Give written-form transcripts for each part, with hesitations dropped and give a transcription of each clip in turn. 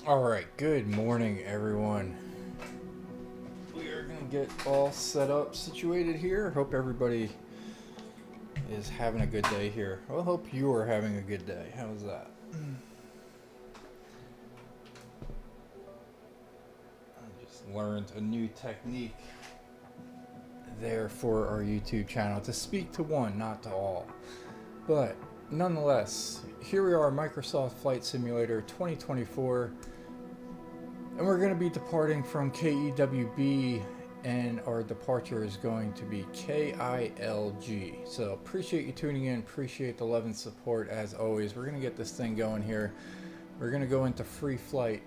Alright, good morning everyone. We are going to get all set up, situated here. Hope everybody is having a good day here. Well, hope you are having a good day. How's that? I just learned a new technique there for our YouTube channel to speak to one, not to all. But nonetheless, here we are, Microsoft Flight Simulator 2024. And we're going to be departing from KEWB, and our departure is going to be KILG. So appreciate you tuning in, appreciate the love and support as always. We're going to get this thing going here. We're going to go into free flight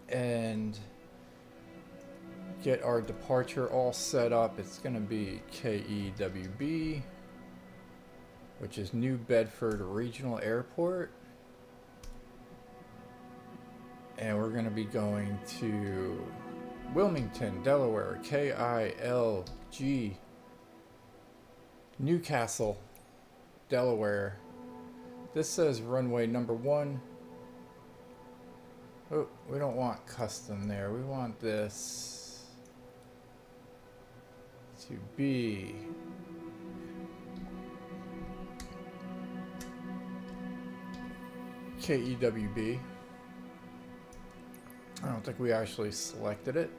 and get our departure all set up. It's going to be KEWB, which is New Bedford Regional Airport. And we're going to be going to Wilmington, Delaware, KILG, Newcastle, Delaware. This says runway number 1. Oh, we don't want custom there. We want this to be KEWB. I don't think we actually selected it.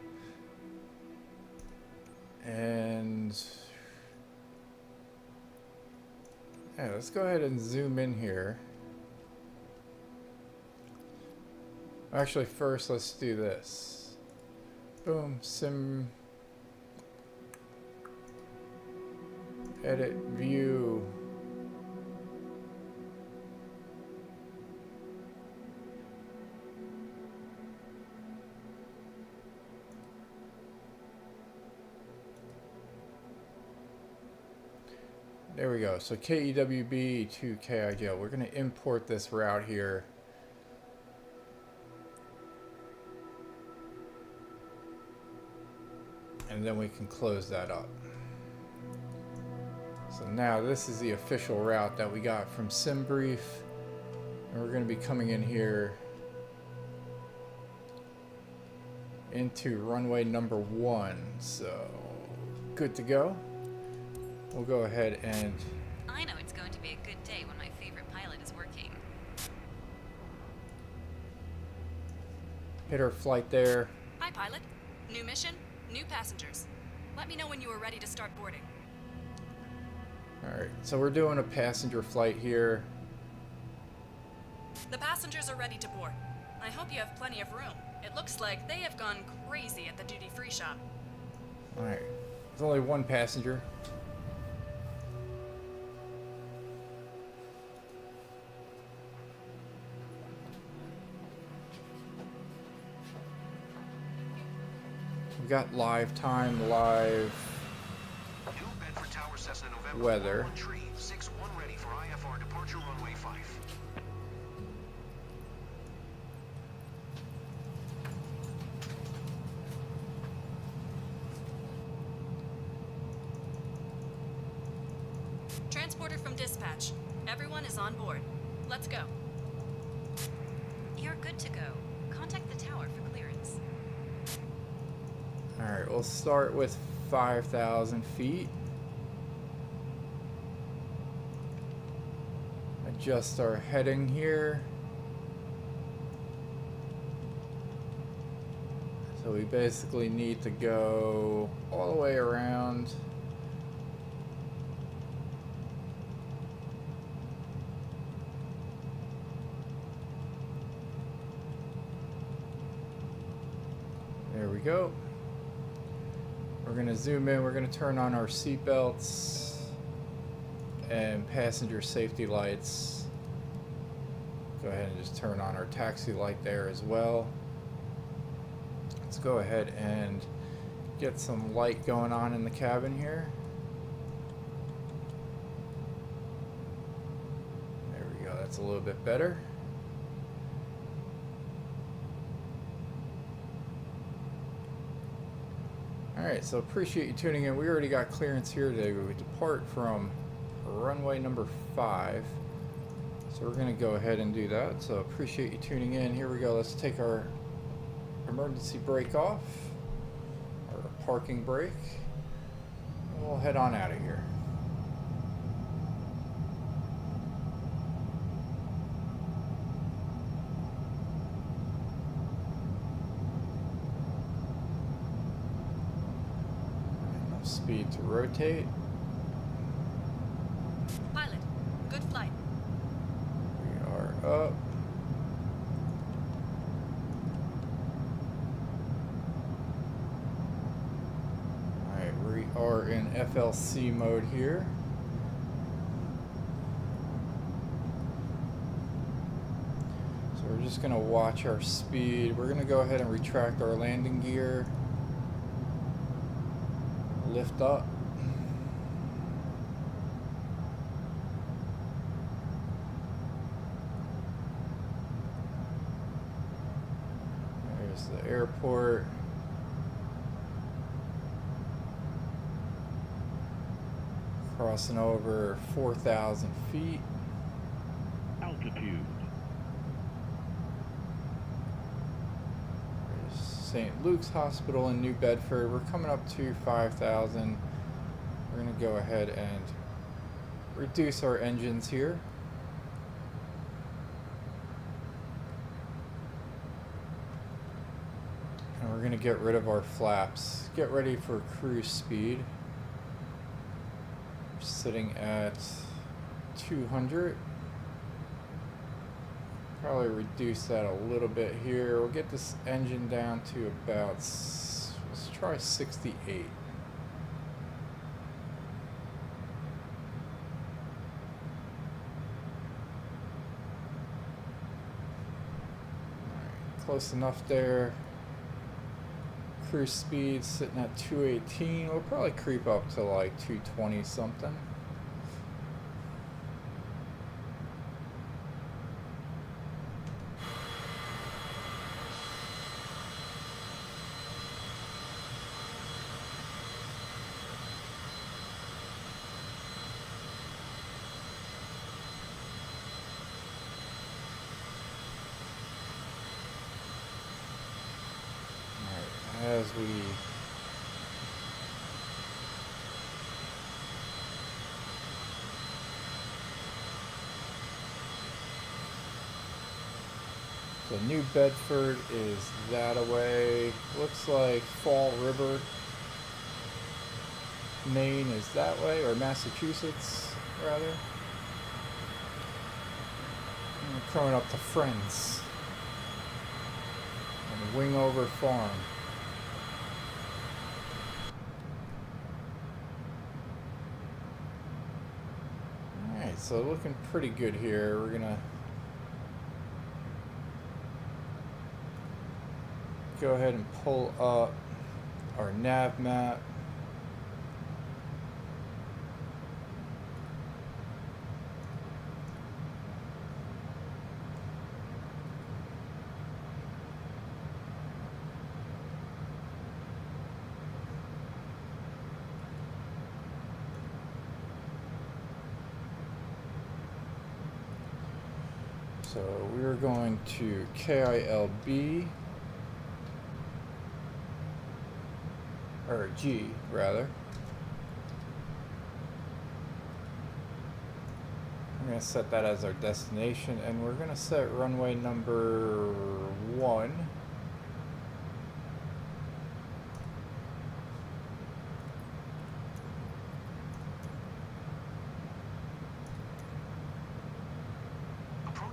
And yeah, let's go ahead and zoom in here. Actually, first let's do this. Boom, sim, edit view. There we go. So KEWB to KIGL. We're going to import this route here. And then we can close that up. So now this is the official route that we got from SimBrief. And we're going to be coming in here into runway number 1. So good to go. We'll go ahead and... I know it's going to be a good day when my favorite pilot is working. hit our flight there. Hi, pilot. New mission, new passengers. Let me know when you are ready to start boarding. Alright, so we're doing a passenger flight here. The passengers are ready to board. I hope you have plenty of room. It looks like they have gone crazy at the duty-free shop. Alright, there's only one passenger. We got live time, live New Bedford Tower, Cessna, November weather. 6-1 ready for IFR departure runway 5. Transporter from dispatch. Everyone is on board. Let's go. You're good to go. Contact the tower for clearance. Alright, we'll start with 5,000 feet. Adjust our heading here. So we basically need to go all the way around. There we go. We're going to zoom in. We're going to turn on our seat belts and passenger safety lights. Go ahead and just turn on our taxi light there as well. Let's go ahead and get some light going on in the cabin here. There we go. That's a little bit better. Alright, so appreciate you tuning in. We already got clearance here today. We depart from runway number 5. So we're going to go ahead and do that. So appreciate you tuning in. Here we go. Let's take our emergency brake off, or parking brake. We'll head on out of here. Enough speed to rotate. Pilot, good flight. We are up. We are in FLC mode here. So we're just going to watch our speed. We're going to go ahead and retract our landing gear. Lift up. There's the airport. Crossing over 4,000 feet. Altitude. There's St. Luke's Hospital in New Bedford. We're coming up to 5,000. We're going to go ahead and reduce our engines here. And we're going to get rid of our flaps. Get ready for cruise speed. Sitting at 200. Probably reduce that a little bit here. We'll get this engine down to about, let's try 68. Alright, close enough there. Cruise speed sitting at 218. We'll probably creep up to like 220 something. As we so New Bedford is that away. Looks like Fall River, Maine is that way, or Massachusetts rather. And we're coming up to Friends and Wingover Farm. So looking pretty good here. We're gonna go ahead and pull up our nav map. So we're going to KILB, or G rather. I'm going to set that as our destination, and we're going to set runway number 1.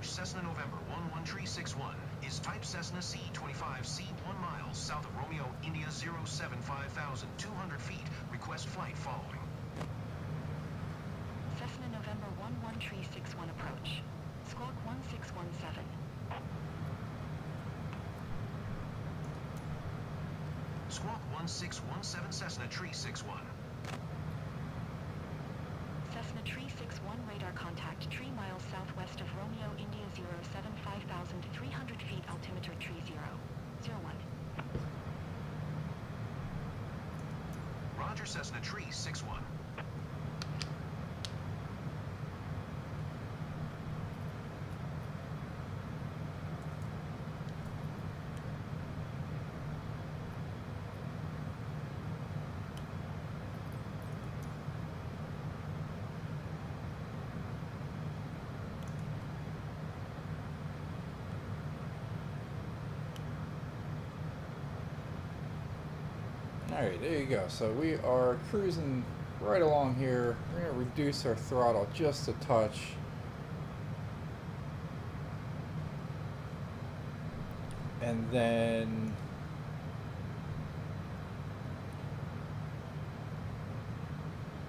Cessna November 11361 is type Cessna CJ4, C 1 miles south of Romeo, India 075,000, 200 feet. Request flight following. Cessna November 11361 approach. Squawk 1617. Squawk 1617 Cessna Tree 61. Cessna Tree 61 radar contact 3 miles southwest of Romeo, India 075,000, 300 feet altimeter tree 001. Roger Cessna Tree 61. Alright, there you go. So we are cruising right along here. We're going to reduce our throttle just a touch. And then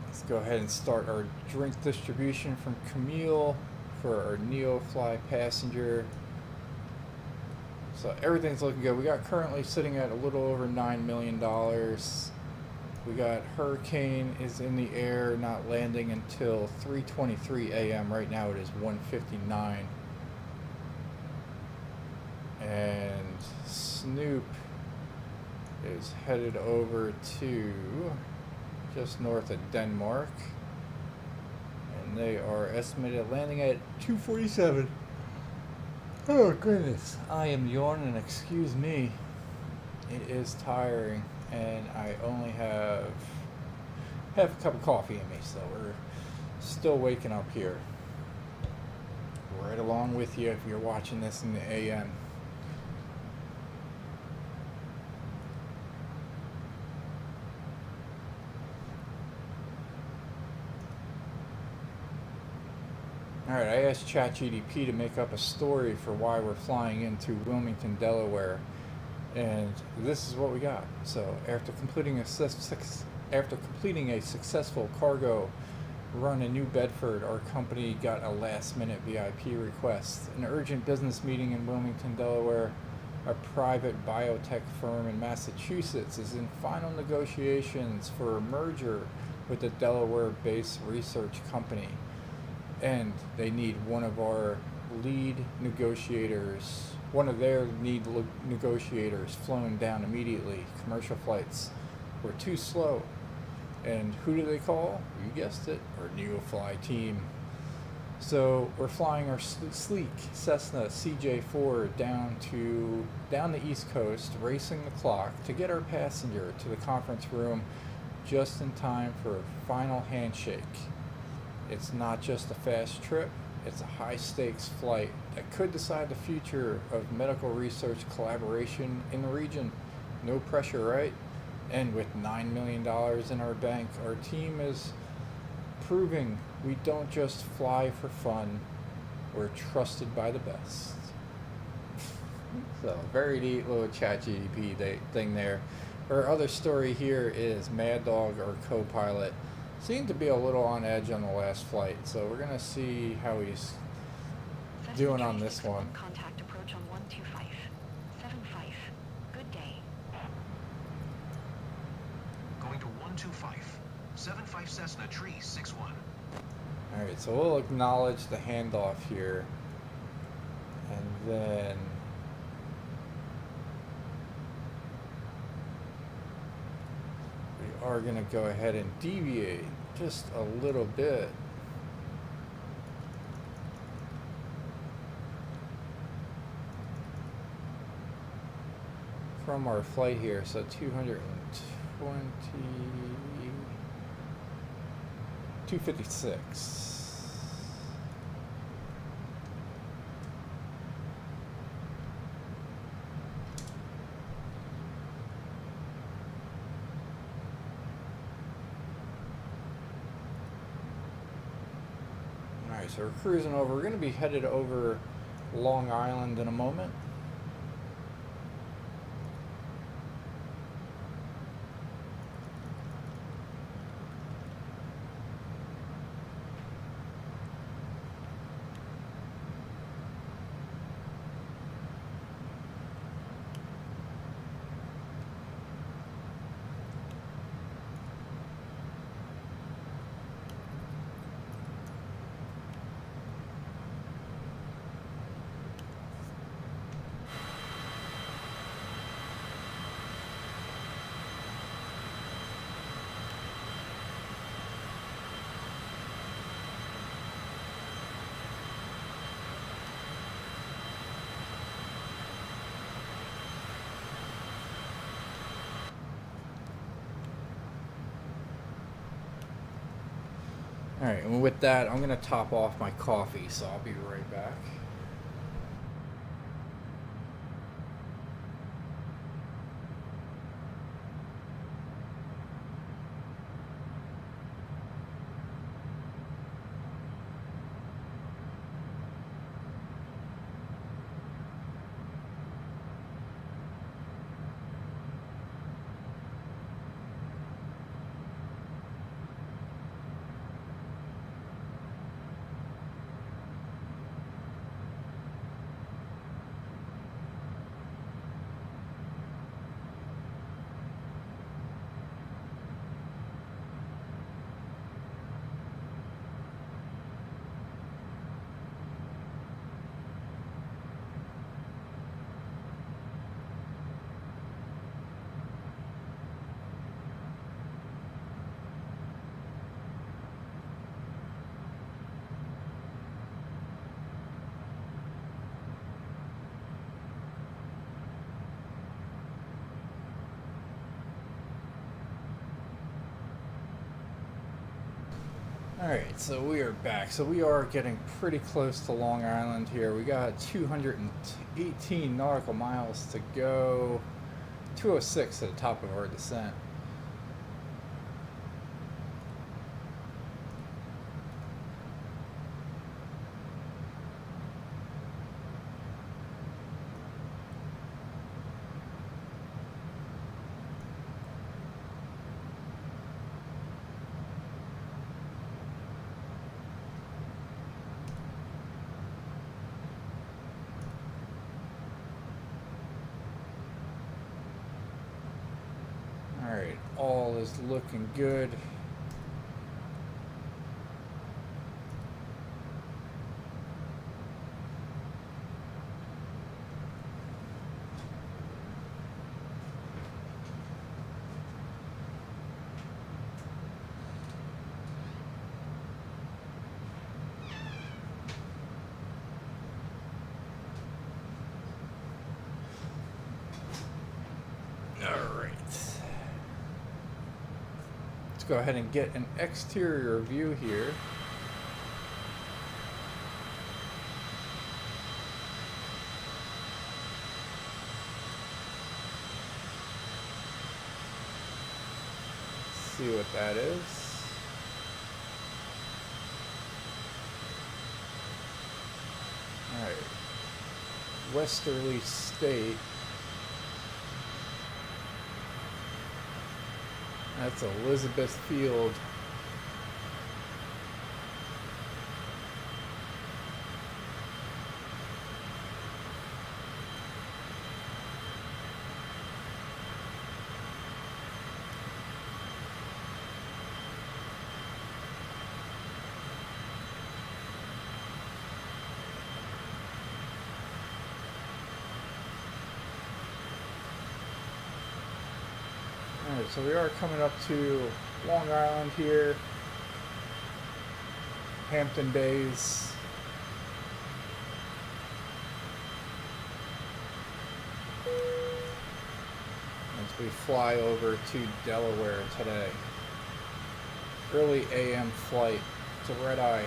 let's go ahead and start our drink distribution from Camille for our NeoFly passenger. So everything's looking good. We got currently sitting at a little over $9 million. We got Hurricane is in the air, not landing until 3:23 a.m. Right now it is 1:59. And Snoop is headed over to just north of Denmark. And they are estimated landing at 2:47. Oh goodness, I am yawning, excuse me. It is tiring, and I only have half a cup of coffee in me, so we're still waking up here. Right along with you if you're watching this in the AM. Alright, I asked ChatGPT to make up a story for why we're flying into Wilmington, Delaware, and this is what we got. So, after completing a successful cargo run in New Bedford, our company got a last-minute VIP request. An urgent business meeting in Wilmington, Delaware. A private biotech firm in Massachusetts is in final negotiations for a merger with a Delaware-based research company. And they need one of their lead negotiators flown down immediately. Commercial flights were too slow. And who do they call? You guessed it, our NeoFly team. So we're flying our sleek Cessna CJ4 down the East Coast, racing the clock to get our passenger to the conference room just in time for a final handshake. It's not just a fast trip, it's a high-stakes flight that could decide the future of medical research collaboration in the region. No pressure, right? And with $9 million in our bank, our team is proving we don't just fly for fun, we're trusted by the best. So, very neat little ChatGPT thing there. Our other story here is Mad Dog, our co-pilot, seemed to be a little on edge on the last flight, so we're gonna see how he's doing on this one. Contact approach on 125.75. Good day. Going to 125.75 Cessna Tree 61. Alright, so we'll acknowledge the handoff here, and then we are going to go ahead and deviate just a little bit. From our flight here, so 256. Alright, so we're cruising over. We're going to be headed over Long Island in a moment. Alright, and with that, I'm going to top off my coffee, so I'll be right back. Alright, so we are back. So we are getting pretty close to Long Island here. We got 218 nautical miles to go. 206 at the top of our descent. Alright, all is looking good. Alright. Let's go ahead and get an exterior view here. See what that is. Alright. Westerly State. That's Elizabeth Field. Alright, so we are coming up to Long Island here, Hampton Bays. As we fly over to Delaware today. Early AM flight. It's a red eye.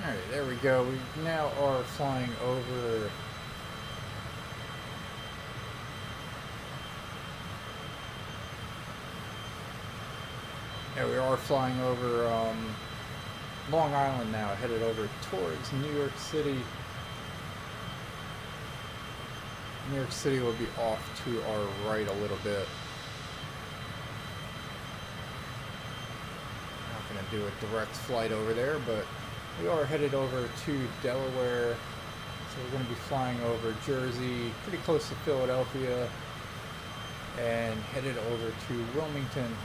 Alright, there we go. We now are flying over we are flying over Long Island now, headed over towards New York City. New York City will be off to our right a little bit. Not going to do a direct flight over there, but we are headed over to Delaware. So we're going to be flying over Jersey, pretty close to Philadelphia, and headed over to Wilmington.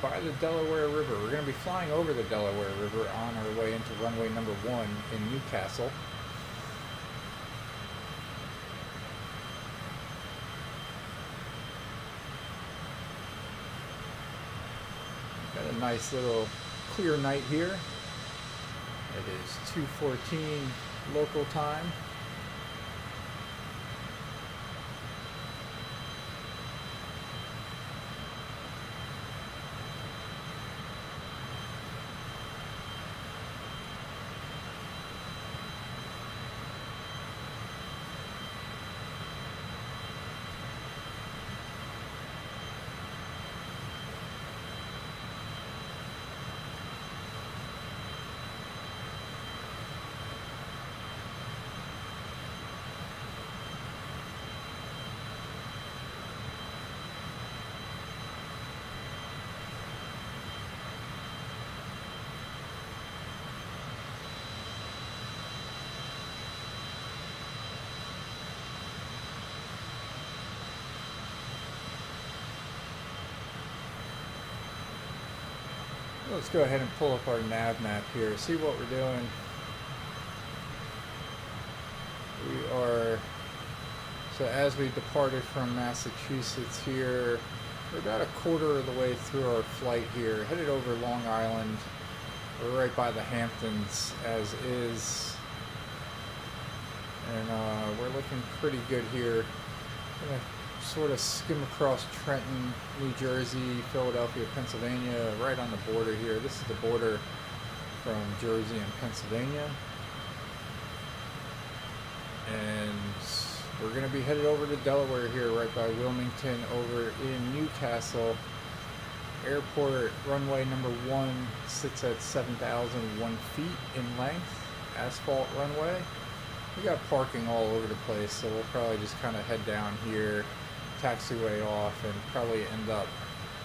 By the Delaware River. We're going to be flying over the Delaware River on our way into runway number 1 in Newcastle. Got a nice little clear night here. It is 2:14 local time. Let's go ahead and pull up our nav map here, see what we're doing. We are, so as we departed from Massachusetts here, we're about a quarter of the way through our flight here, headed over Long Island. We're right by the Hamptons as is, and we're looking pretty good here. Gonna sort of skim across Trenton, New Jersey, Philadelphia, Pennsylvania, right on the border here. This is the border from Jersey and Pennsylvania. And we're going to be headed over to Delaware here, right by Wilmington, over in Newcastle. Airport runway number 1 sits at 7,001 feet in length, asphalt runway. We got parking all over the place, so we'll probably just kind of head down here, taxiway off, and probably end up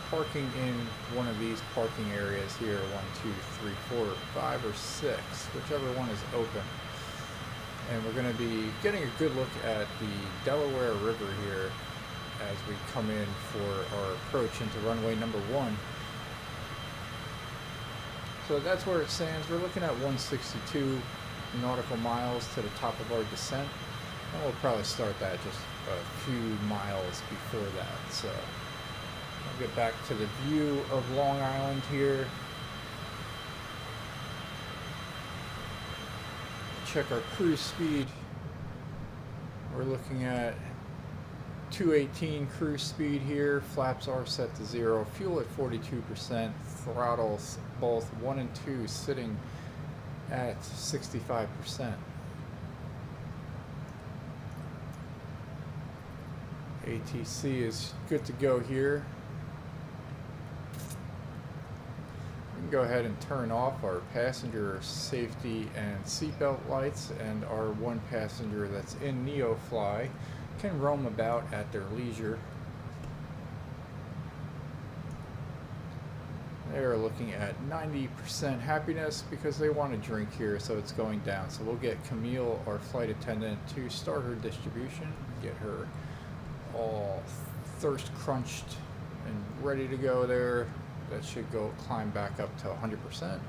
parking in one of these parking areas here, 1, 2, 3, 4, 5, or 6, whichever one is open. And we're going to be getting a good look at the Delaware River here as we come in for our approach into runway number 1. So that's where it stands. We're looking at 162 nautical miles to the top of our descent, and we'll probably start that just a few miles before that. So I'll get back to the view of Long Island here. Check our cruise speed. We're looking at 218 cruise speed here. Flaps are set to 0. Fuel at 42%. Throttles both 1 and 2 sitting at 65%. ATC is good to go here. We can go ahead and turn off our passenger safety and seatbelt lights, and our one passenger that's in NeoFly can roam about at their leisure. They're looking at 90% happiness because they want to drink here, so it's going down. So we'll get Camille, our flight attendant, to start her distribution, get her all thirst crunched and ready to go there. That should go climb back up to 100%.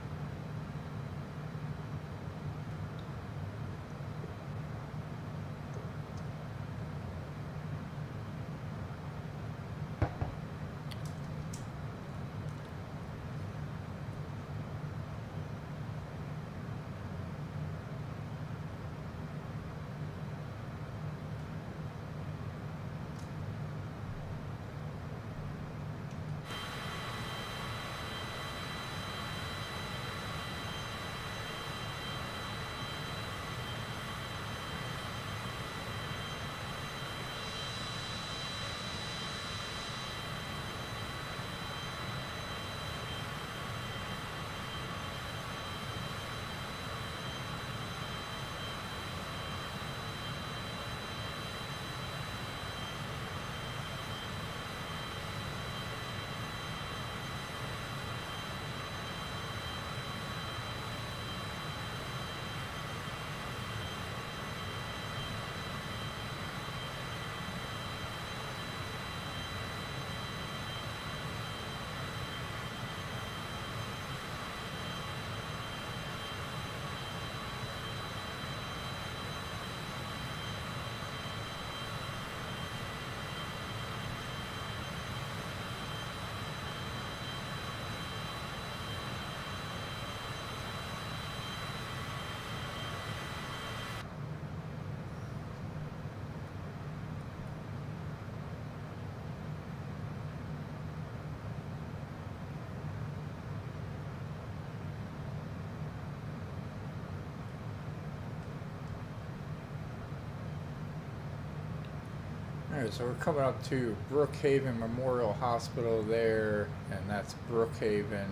Alright, so we're coming up to Brookhaven Memorial Hospital there, and that's Brookhaven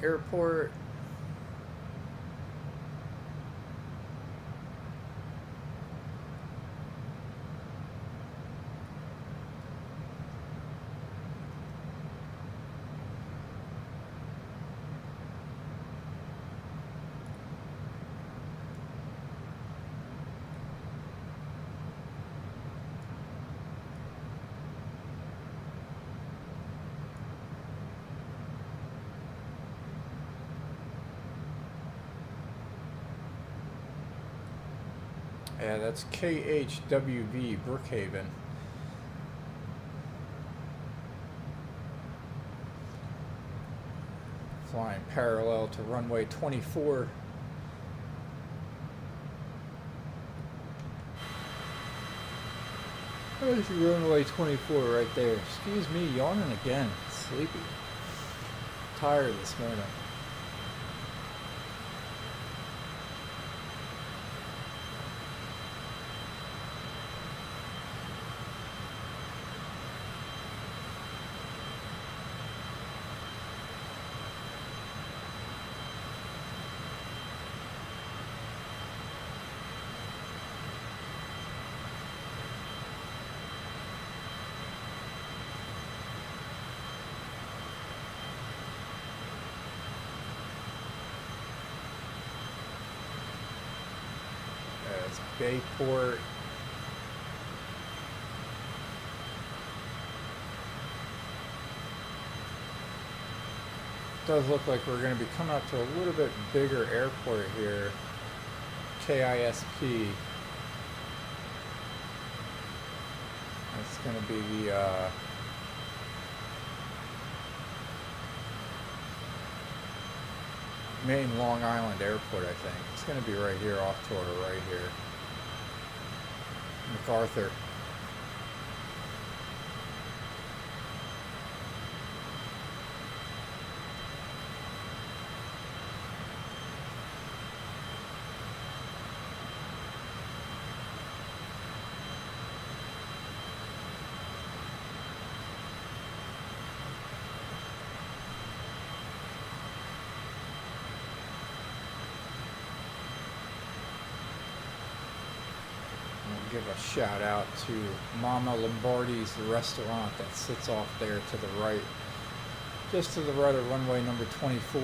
Airport. Yeah, that's KHWV, Brookhaven. Flying parallel to runway 24. There's runway 24 right there. Excuse me, yawning again. Sleepy. Tired this morning. It's Bayport. Does look like we're going to be coming up to a little bit bigger airport here. KISP. That's going to be the main Long Island Airport, I think. It's going to be right here, off to our right here. MacArthur. Give a shout out to Mama Lombardi's restaurant that sits off there to the right, just to the right of runway number 24.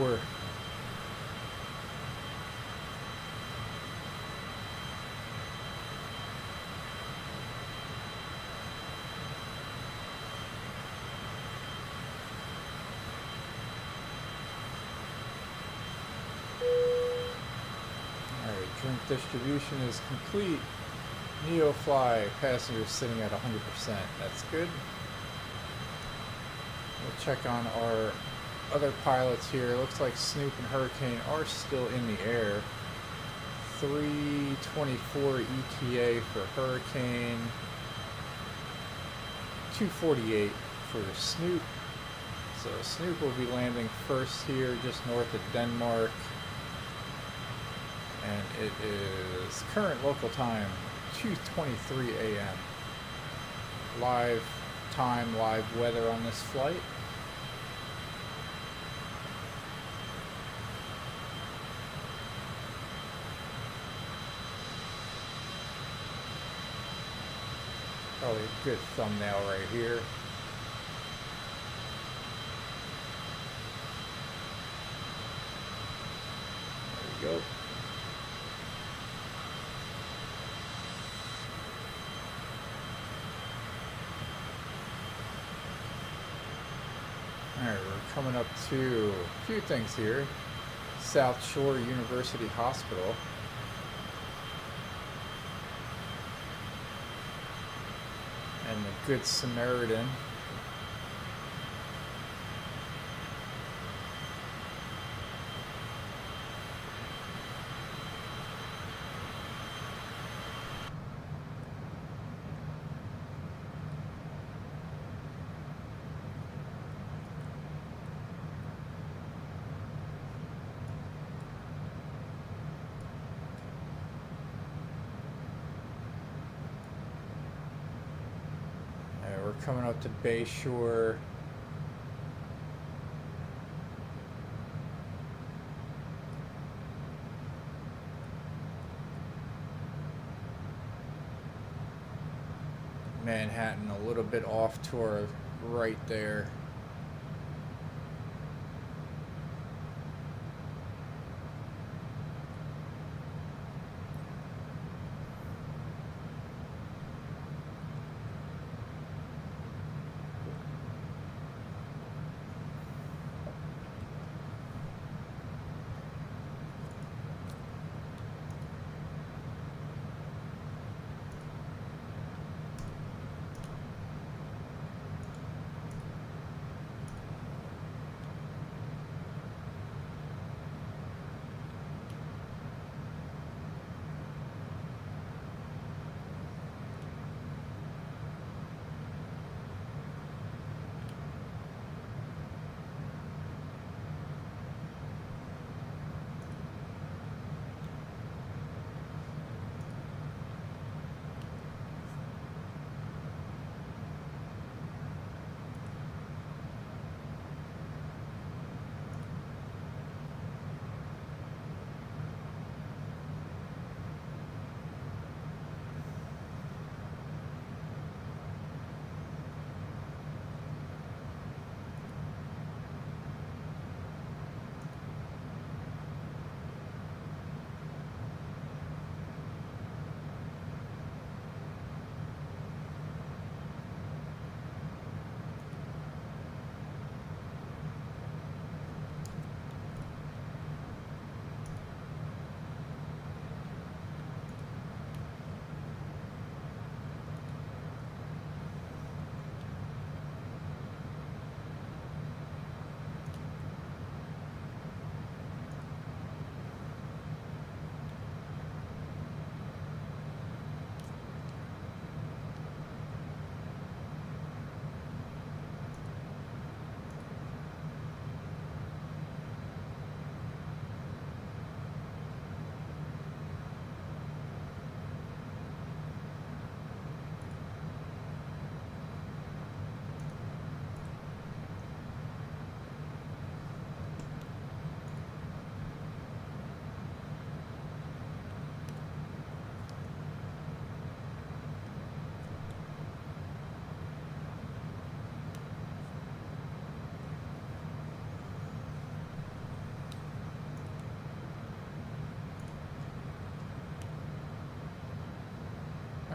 Alright, drink distribution is complete. NeoFly passengers sitting at 100%. That's good. We'll check on our other pilots here. Looks like Snoop and Hurricane are still in the air. 324 ETA for Hurricane. 248 for Snoop. So Snoop will be landing first here just north of Denmark. And it is current local time 2:23 a.m. Live time, live weather on this flight. Probably a good thumbnail right here. There we go. Alright, we're coming up to a few things here. South Shore University Hospital. And the Good Samaritan. coming up to Bayshore. Manhattan a little bit off to our right there.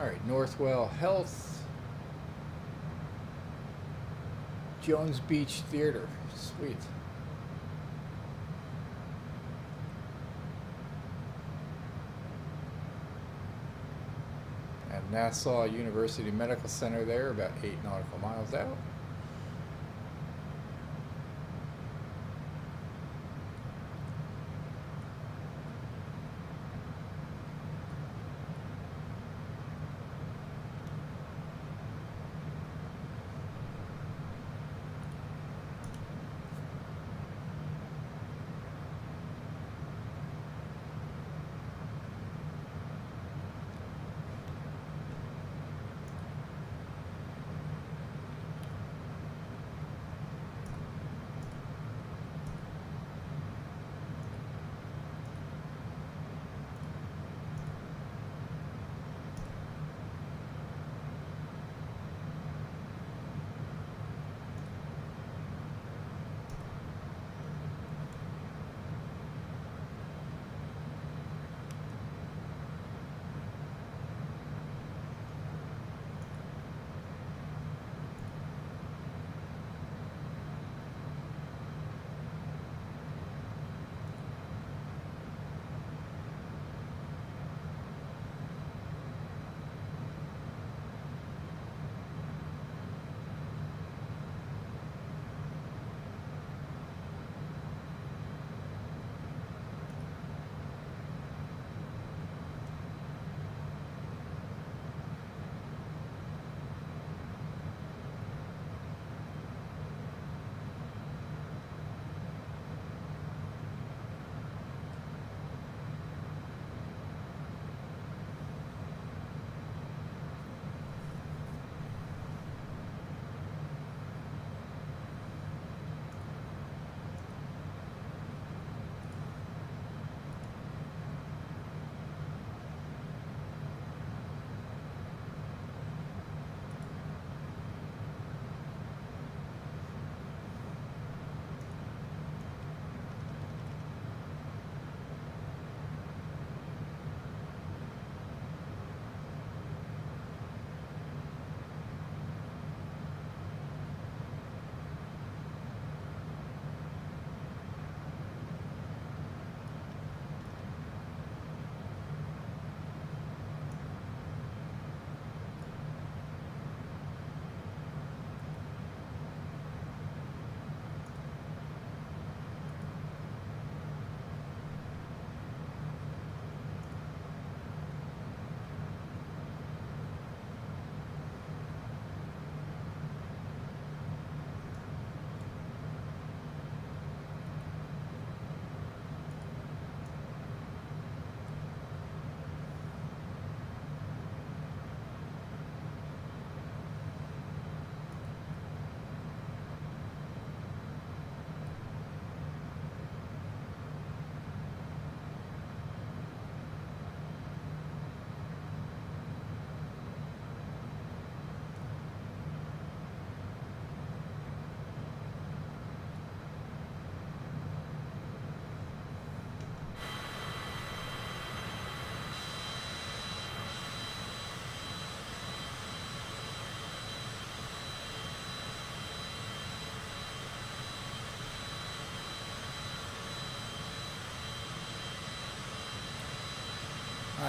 Alright, Northwell Health. Jones Beach Theater. Sweet. And Nassau University Medical Center there, about 8 nautical miles out.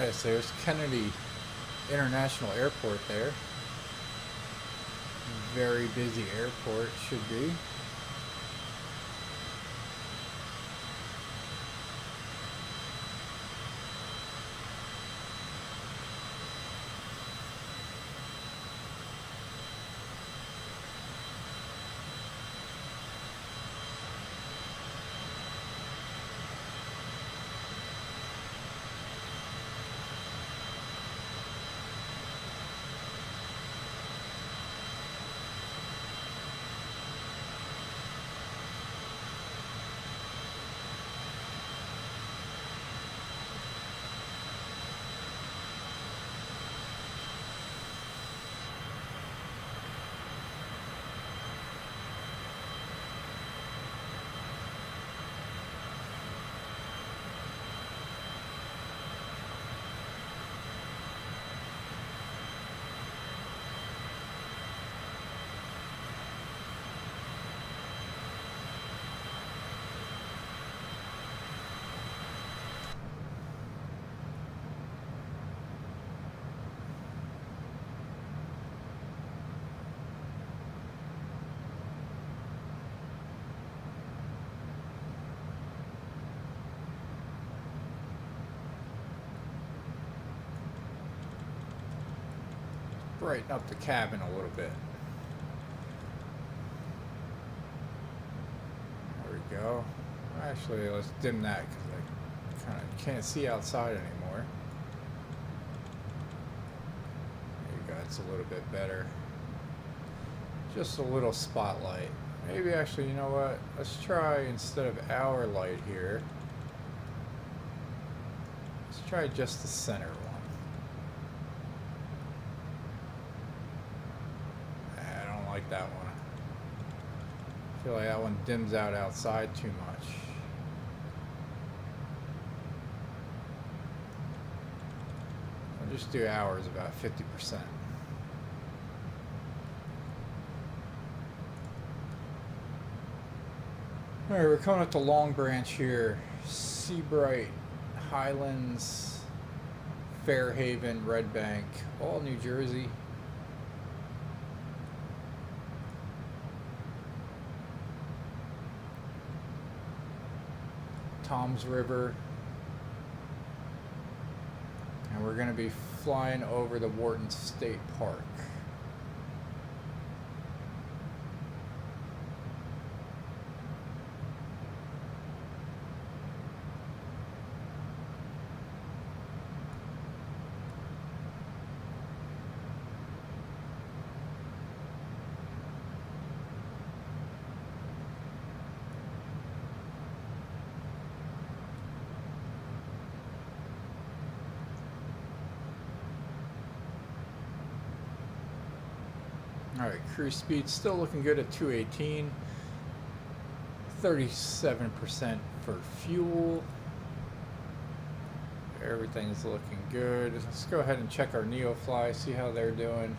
Nice. There's Kennedy International Airport there. Very busy airport, should be. Brighten up the cabin a little bit. There we go. Actually, let's dim that because I kind of can't see outside anymore. There you go. It's a little bit better. Just a little spotlight. Maybe actually, you know what? Let's try, instead of our light here, let's try just the center one. Like that one. I feel like that one dims out outside too much. I'll just do ours about 50%. Alright, we're coming up to Long Branch here. Seabright, Highlands, Fairhaven, Red Bank, all New Jersey. Toms River, and we're going to be flying over the Wharton State Park. Alright, cruise speed still looking good at 218. 37% for fuel. Everything's looking good. Let's go ahead and check our NeoFly, see how they're doing.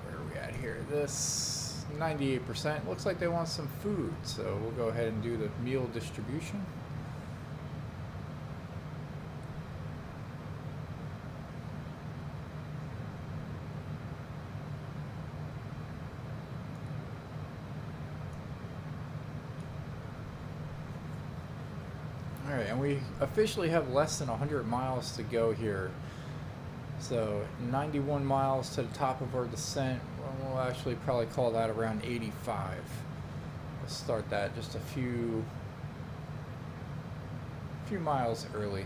Where are we at here? This 98%. Looks like they want some food, so we'll go ahead and do the meal distribution. Alright, and we officially have less than 100 miles to go here. So 91 miles to the top of our descent. We'll actually probably call that around 85. Let's start that just a few miles early.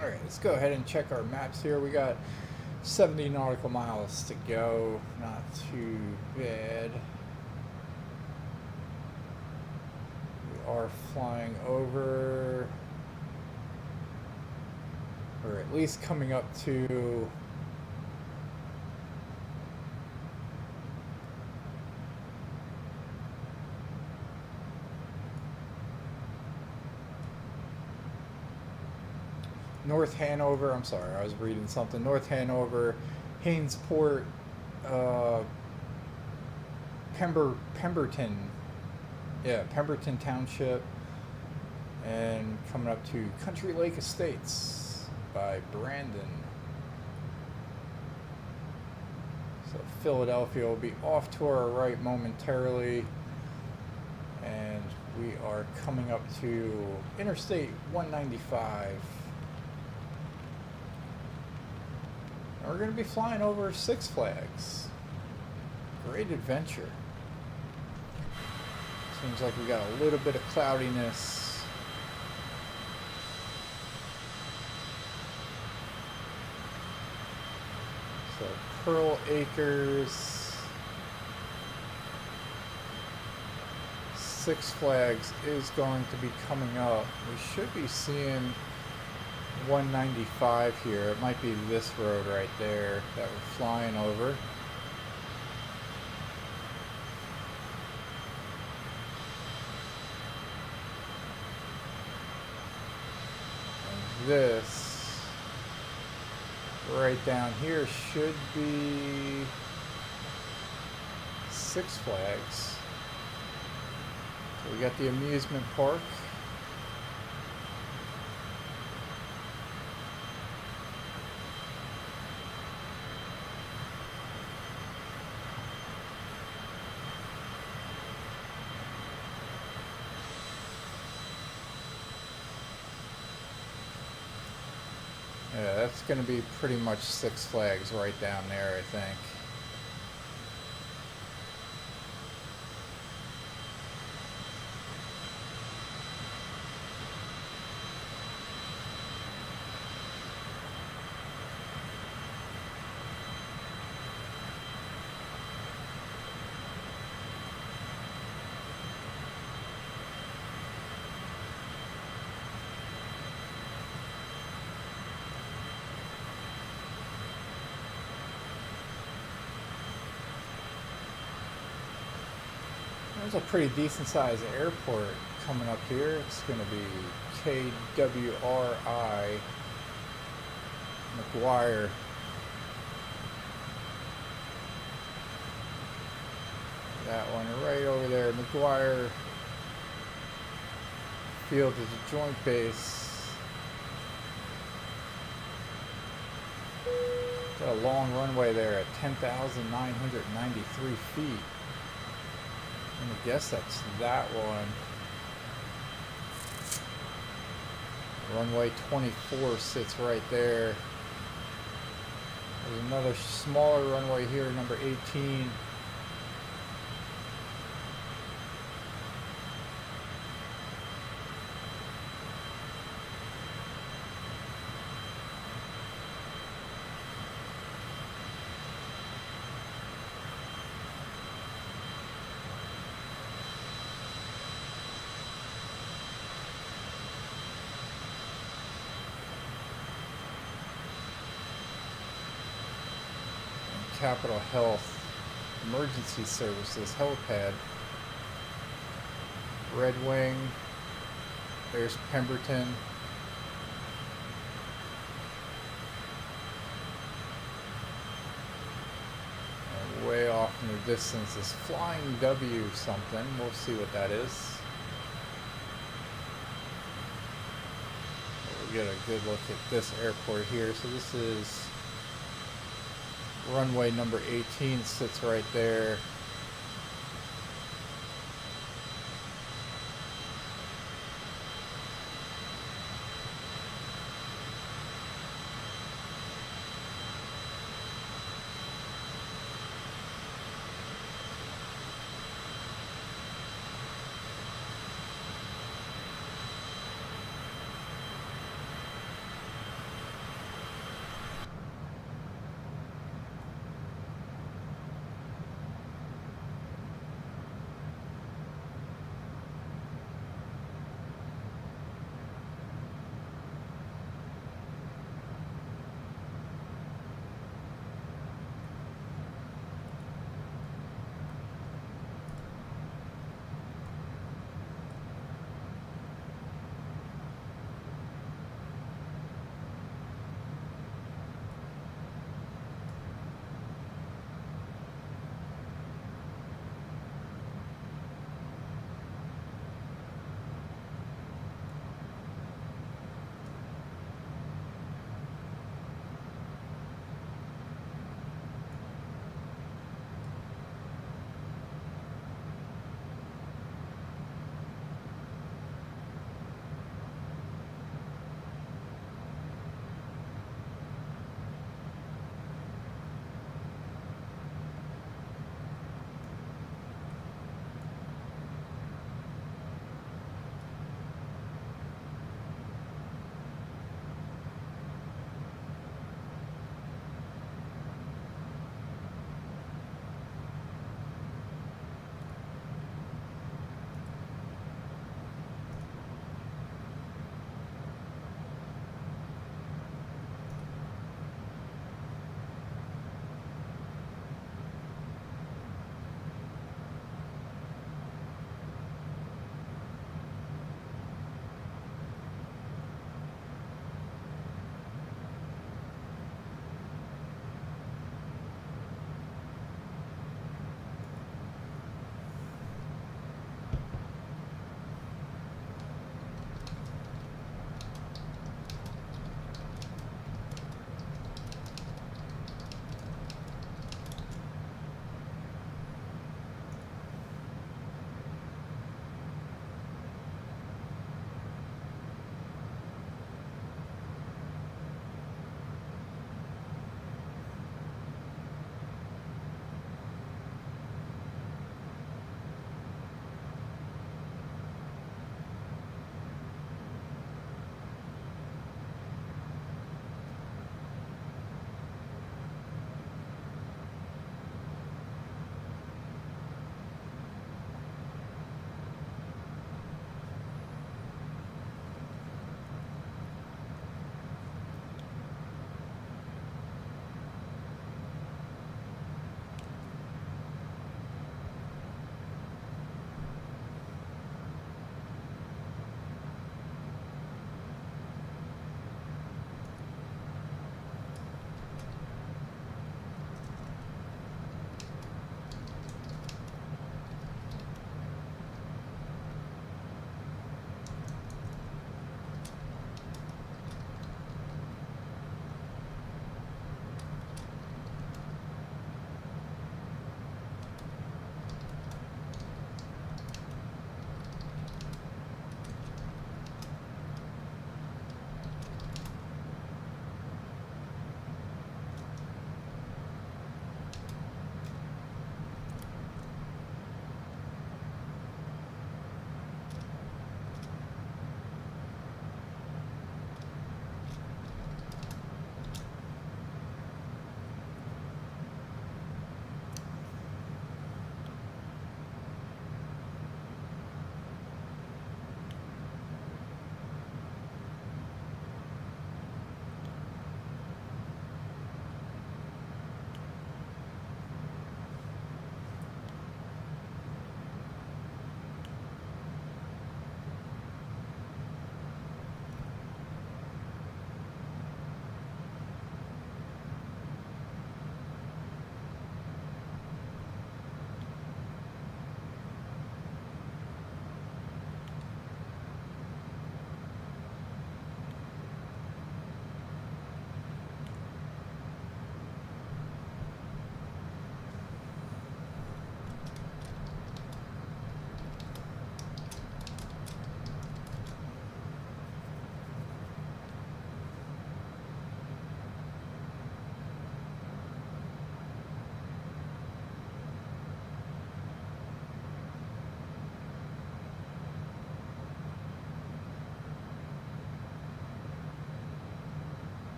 Alright, let's go ahead and check our maps here. We got 70 nautical miles to go. Not too bad. We are flying over, or at least coming up to North Hanover. I'm sorry, I was reading something. North Hanover, Hainesport, Pemberton. Yeah, Pemberton Township. And coming up to Country Lake Estates by Brandon. So Philadelphia will be off to our right momentarily. And we are coming up to Interstate 195. And we're going to be flying over Six Flags. Great adventure. Seems like we got a little bit of cloudiness. So Pearl Acres, Six Flags is going to be coming up. We should be seeing 195 here. It might be this road right there that we're flying over. And this right down here should be Six Flags. So we got the amusement park. Yeah, that's going to be pretty much Six Flags right down there, I think. There's a pretty decent sized airport coming up here. It's going to be KWRI McGuire. That one right over there. McGuire Field is a joint base. Got a long runway there at 10,993 feet. I'm gonna guess that's that one. Runway 24 sits right there. There's another smaller runway here, number 18. Capital Health Emergency Services helipad. Red Wing. There's Pemberton. And way off in the distance is Flying W something. We'll see what that is. We'll get a good look at this airport here. So this is runway number 18, sits right there.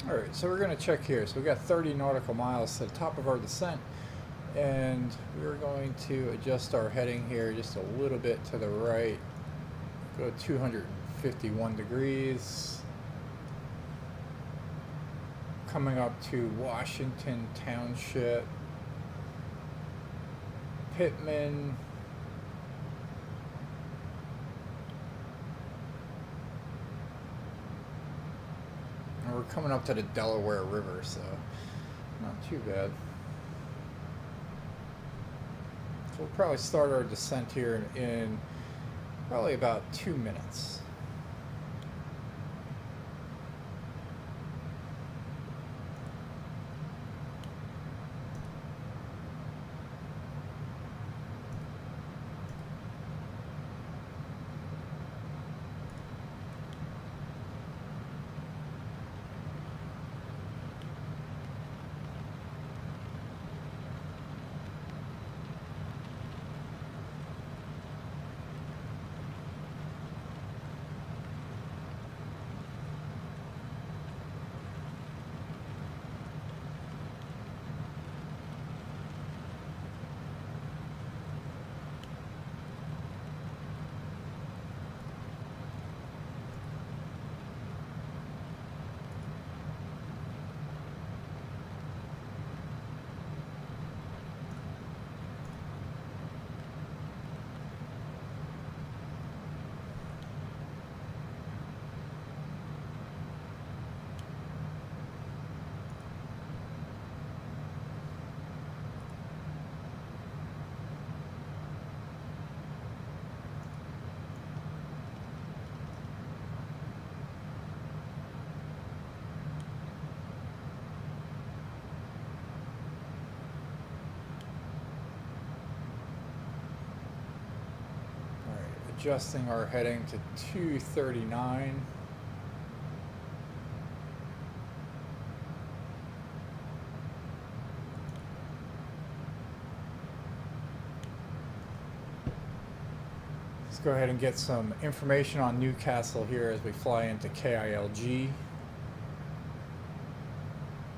Alright, so we're going to check here. So we got 30 nautical miles to the top of our descent, and we're going to adjust our heading here just a little bit to the right. Go 251 degrees. Coming up to Washington Township, Pittman, and we're coming up to the Delaware River, so not too bad. So we'll probably start our descent here in probably about 2 minutes. Adjusting our heading to 239. Let's go ahead and get some information on Newcastle here as we fly into KILG.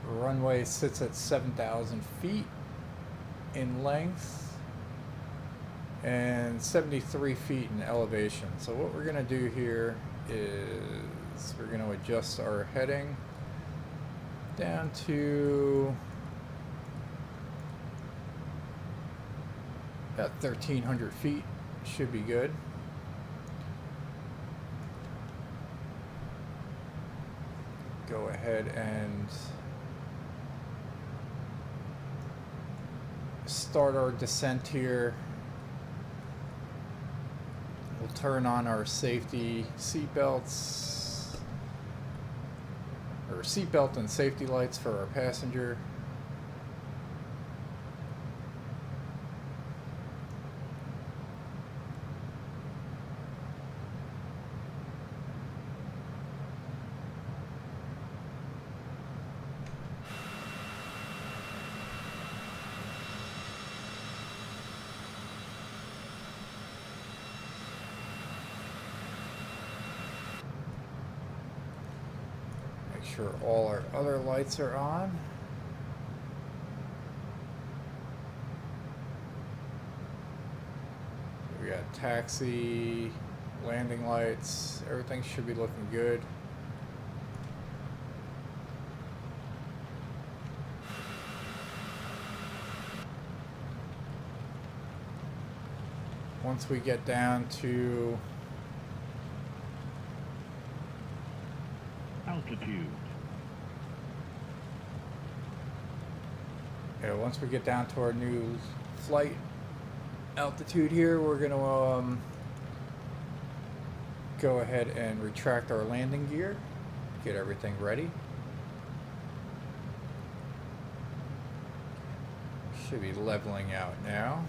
The runway sits at 7,000 feet in length and 73 feet in elevation. So what we're going to do here is we're going to adjust our heading down to about 1,300 feet. Should be good. Go ahead and start our descent here. We'll turn on our safety seatbelts, or seatbelt and safety lights for our passenger. Sure all our other lights are on. We got taxi, landing lights, everything should be looking good. Once we get down to altitude. Yeah, once we get down to our new flight altitude here, we're going to go ahead and retract our landing gear, get everything ready. Should be leveling out now.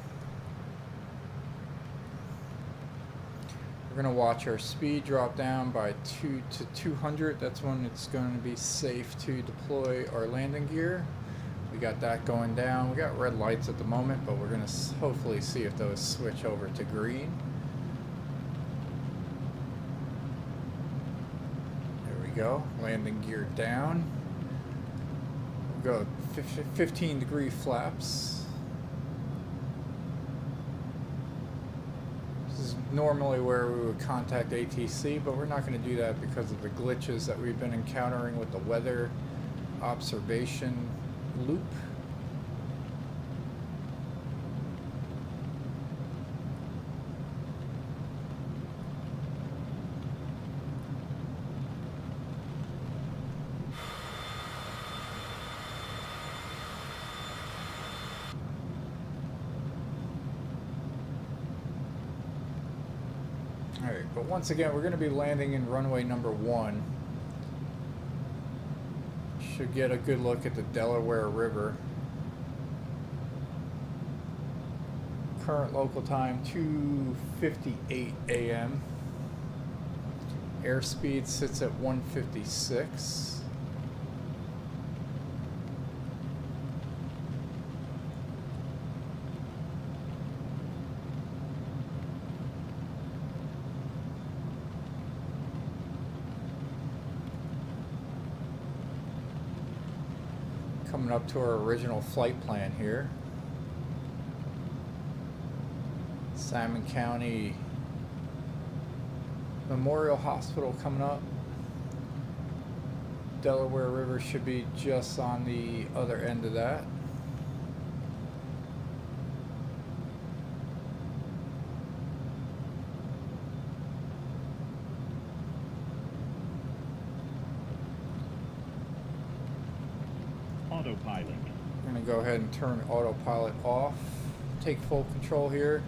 We're going to watch our speed drop down by 2 to 200. That's when it's going to be safe to deploy our landing gear. We got that going down. We got red lights at the moment, but we're going to hopefully see if those switch over to green. There we go. Landing gear down. Go 15-degree flaps. This is normally where we would contact ATC, but we're not going to do that because of the glitches that we've been encountering with the weather observation loop. Alright, but once again, we're going to be landing in runway number 1. Should get a good look at the Delaware River. Current local time 2:58 a.m. Airspeed sits at 156. Coming up to our original flight plan here. Salmon County Memorial Hospital coming up. Delaware River should be just on the other end of that. Autopilot. I'm going to go ahead and turn autopilot off. Take full control here.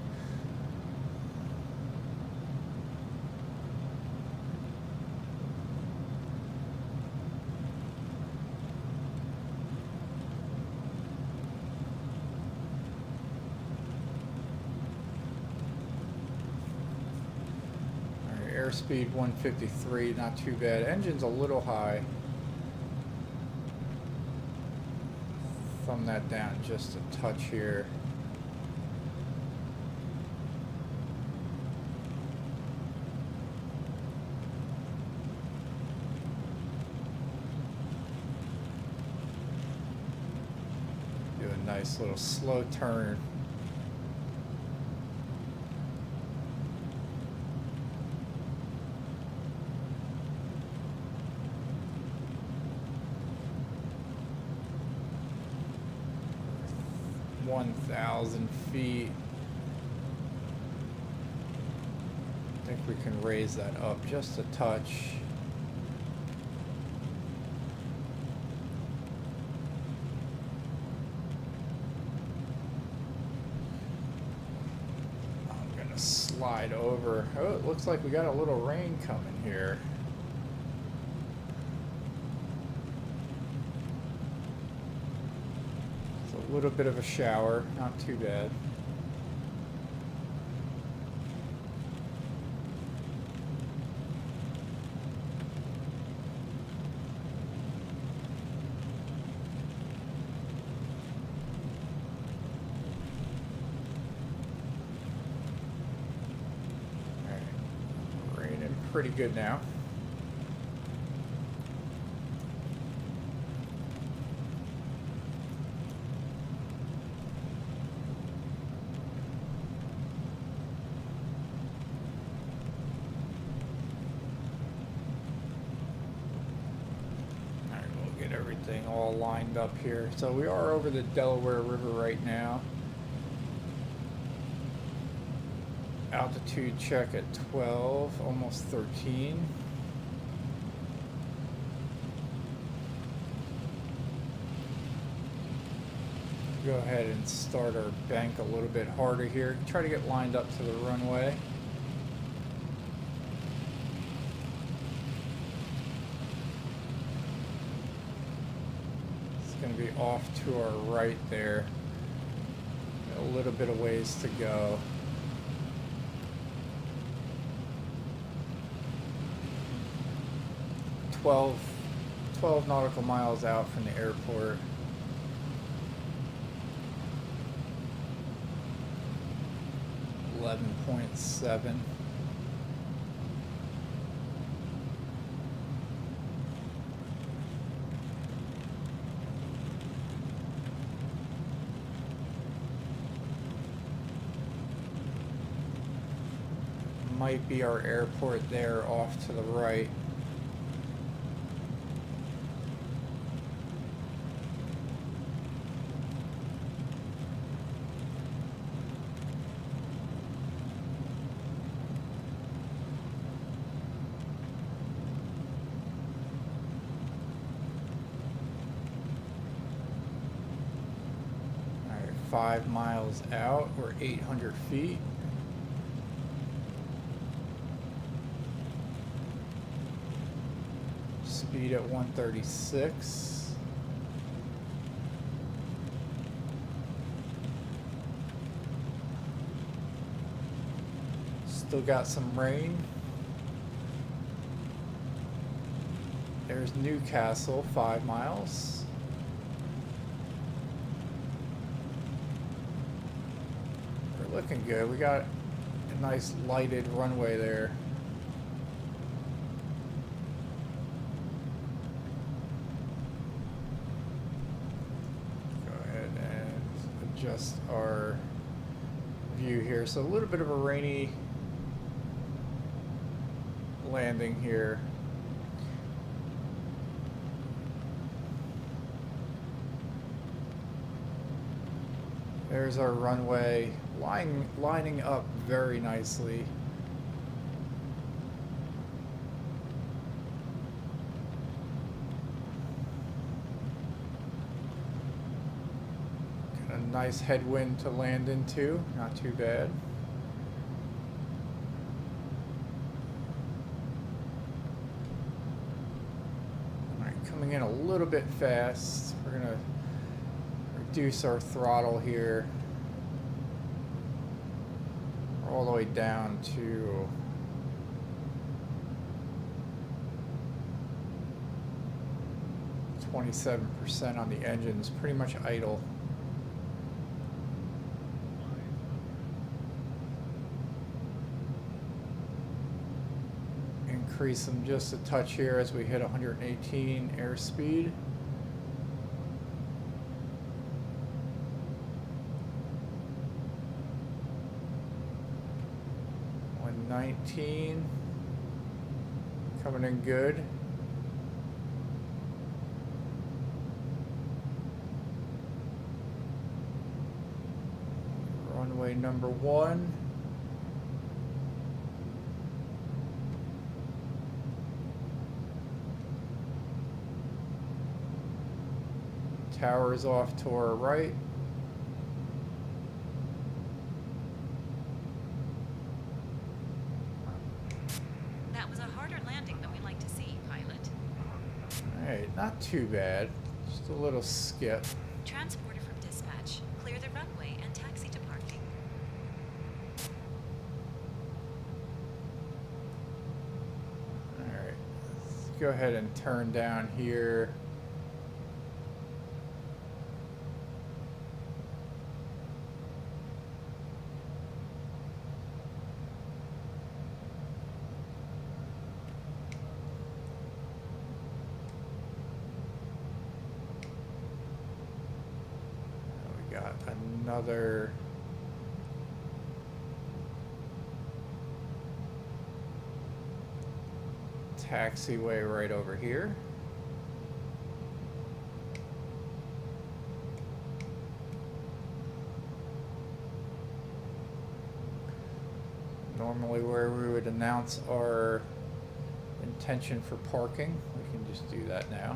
Alright, airspeed 153, not too bad. Engine's a little high. Thumb that down just a touch here. Do a nice little slow turn. ,000 feet. I think we can raise that up just a touch. I'm gonna slide over. Oh, it looks like we got a little rain coming here. A little bit of a shower, not too bad. All right, raining pretty good now. Everything all lined up here. So we are over the Delaware River right now. Altitude check at 12, almost 13. Go ahead and start our bank a little bit harder here. Try to get lined up to the runway. Going to be off to our right there. A little bit of ways to go. 12 nautical miles out from the airport. .7. might be our airport there off to the right. All right, 5 miles out, we're 800 feet. Speed at 136. Still got some rain. There's Newcastle, 5 miles. We're looking good. We got a nice lighted runway there. Adjust our view here. So a little bit of a rainy landing here. There's our runway lining up very nicely. Nice headwind to land into, not too bad. Alright, coming in a little bit fast. We're gonna reduce our throttle here. We're all the way down to 27% on the engines, pretty much idle. Increase them just a touch here as we hit 118 airspeed. $119. Coming in good. Runway number 1. Towers off to our right. That was a harder landing than we like to see, pilot. Alright, not too bad. Just a little skip. Transporter from dispatch. Clear the runway and taxi to parking. Alright, let's go ahead and turn down here. Got another taxiway right over here. Normally where we would announce our intention for parking, we can just do that now.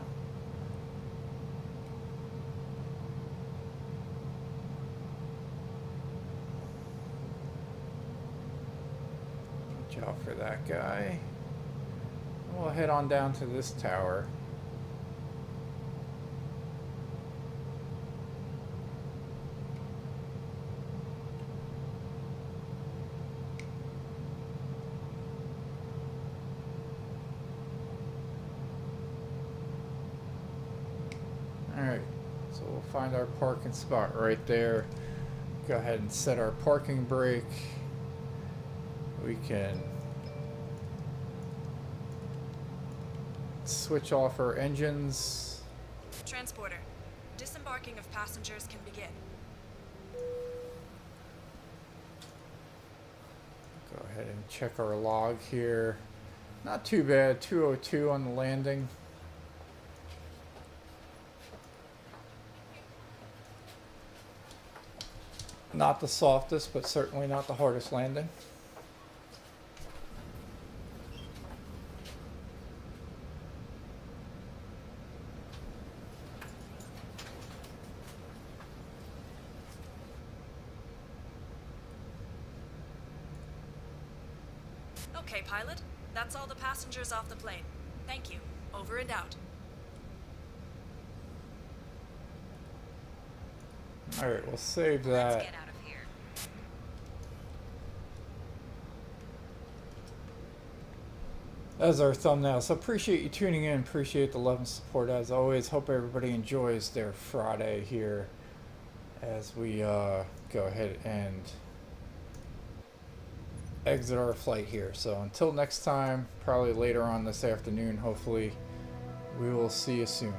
Out for that guy. We'll head on down to this tower. Alright, so we'll find our parking spot right there. Go ahead and set our parking brake. We can switch off our engines. Transporter. Disembarking of passengers can begin. Go ahead and check our log here. Not too bad, 202 on the landing. Not the softest, but certainly not the hardest landing. Okay, pilot. That's all the passengers off the plane. Thank you. Over and out. Alright, we'll save Let's that. get out of here. As our thumbnail. So appreciate you tuning in. Appreciate the love and support as always. Hope everybody enjoys their Friday here as we go ahead and exit our flight here. So until next time, probably later on this afternoon, hopefully, we will see you soon.